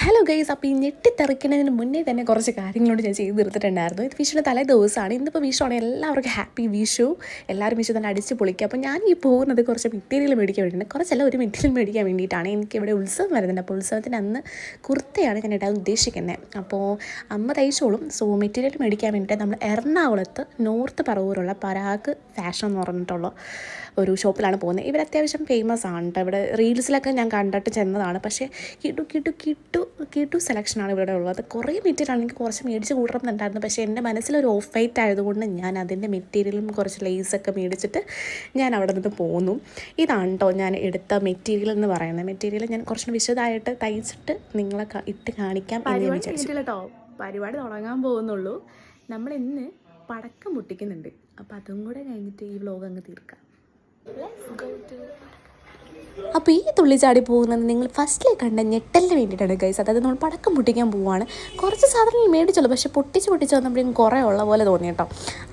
Hello guys, അപ്പോൾ ഈ ഞെട്ടിത്തെറിക്കുന്നതിന് മുന്നേ തന്നെ കുറച്ച് കാര്യങ്ങളോട് ഞാൻ ചെയ്ത് തീർത്തിട്ടുണ്ടായിരുന്നു. ഇത് വിഷുവിൻ്റെ തലേ ദിവസമാണ്. ഇന്നിപ്പോൾ വിഷുവാണ്. എല്ലാവർക്കും ഹാപ്പി വിഷു. എല്ലാവരും വിഷു തന്നെ അടിച്ച് പൊളിക്കുക. അപ്പോൾ ഞാൻ ഈ പോകുന്നത് കുറച്ച് മെറ്റീരിയൽ മേടിക്കാൻ വേണ്ടിയിട്ടുണ്ട്. കുറച്ചല്ല, ഒരു മെറ്റീരിയൽ മേടിക്കാൻ വേണ്ടിയിട്ടാണ്. എനിക്കിവിടെ ഉത്സവം വരുന്നുണ്ട്. അപ്പോൾ ഉത്സവത്തിന് അന്ന് കുർത്തയാണ് ഞാൻ ഇടാൻ ഉദ്ദേശിക്കുന്നത്. അപ്പോൾ അമ്മ തയ്ച്ചോളും. സോ മെറ്റീരിയൽ മേടിക്കാൻ വേണ്ടിയിട്ട് നമ്മൾ എറണാകുളത്ത് നോർത്ത് പറവൂരുള്ള പരാഗ് ഫാഷൻ എന്ന് പറഞ്ഞിട്ടുള്ള ഒരു ഷോപ്പിലാണ് പോകുന്നത്. ഇവർ അത്യാവശ്യം ഫേമസ് ആണ് കേട്ടോ. ഇവിടെ റീൽസിലൊക്കെ ഞാൻ കണ്ടിട്ട് ചെന്നതാണ്. പക്ഷേ കിട്ടു സെലക്ഷനാണ് ഇവിടെ ഉള്ളത്. കുറേ മെറ്റീരിയലാണ്. എനിക്ക് കുറച്ച് മേടിച്ച് കൂട്ടണമെന്നുണ്ടായിരുന്നു. പക്ഷേ എൻ്റെ മനസ്സിലൊരു ഓഫ് വൈറ്റ് ആയതുകൊണ്ട് ഞാൻ അതിൻ്റെ മെറ്റീരിയലും കുറച്ച് ലേസൊക്കെ മേടിച്ചിട്ട് ഞാൻ അവിടെ നിന്ന് പോന്നു. ഇതാണ് കേട്ടോ ഞാൻ എടുത്ത മെറ്റീരിയൽ എന്ന് പറയുന്നത്. മെറ്റീരിയൽ ഞാൻ കുറച്ച് വിശദമായിട്ട് തയ്ച്ചിട്ട് നിങ്ങളെ ഇട്ട് കാണിക്കാം എന്ന് വിചാരിച്ചു കേട്ടോ. പരിപാടി തുടങ്ങാൻ പോകുന്നുള്ളൂ. നമ്മൾ ഇന്ന് പടക്കം പൊട്ടിക്കുന്നുണ്ട്. അപ്പോൾ അതും കൂടെ കഴിഞ്ഞിട്ട് ഈ വ്ലോഗ് അങ്ങ് തീർക്കാം. അപ്പോൾ ഈ തുള്ളിച്ചാടി പോകുന്നത് നിങ്ങൾ ഫസ്റ്റിലേക്ക് കണ്ട ഞെട്ടലിന് വേണ്ടിയിട്ടാണ് ഗൈസ്. അതായത് നമ്മൾ പടക്കം പൊട്ടിക്കാൻ പോവുകയാണ്. കുറച്ച് സാധനങ്ങൾ മേടിച്ചുള്ളൂ, പക്ഷേ പൊട്ടിച്ച് വന്നപ്പോഴേക്കും കുറേ ഉള്ള പോലെ തോന്നി കേട്ടോ.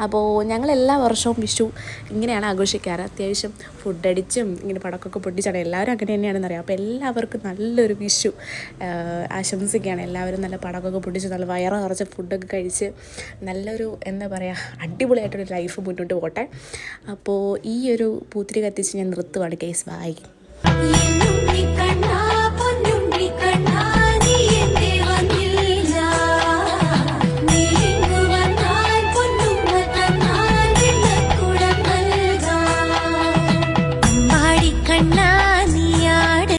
അപ്പോൾ ഞങ്ങൾ എല്ലാ വർഷവും വിഷു ഇങ്ങനെയാണ് ആഘോഷിക്കാറ്. അത്യാവശ്യം ഫുഡടിച്ചും ഇങ്ങനെ പടക്കമൊക്കെ പൊട്ടിച്ചാണ്. എല്ലാവരും അങ്ങനെ തന്നെയാണെന്നറിയാം. അപ്പോൾ എല്ലാവർക്കും നല്ലൊരു വിഷു ആശംസിക്കുകയാണ്. എല്ലാവരും നല്ല പടക്കമൊക്കെ പൊട്ടിച്ച് നല്ല വയറ് നിറച്ച് ഫുഡൊക്കെ കഴിച്ച് നല്ലൊരു എന്താ പറയുക അടിപൊളിയായിട്ടൊരു ലൈഫ് മുന്നോട്ട് പോട്ടെ. അപ്പോൾ ഈ ഒരു പൂത്തിരി കത്തിച്ച് ഞാൻ നിർത്തുവാണ് ഗൈസ്. ബൈ.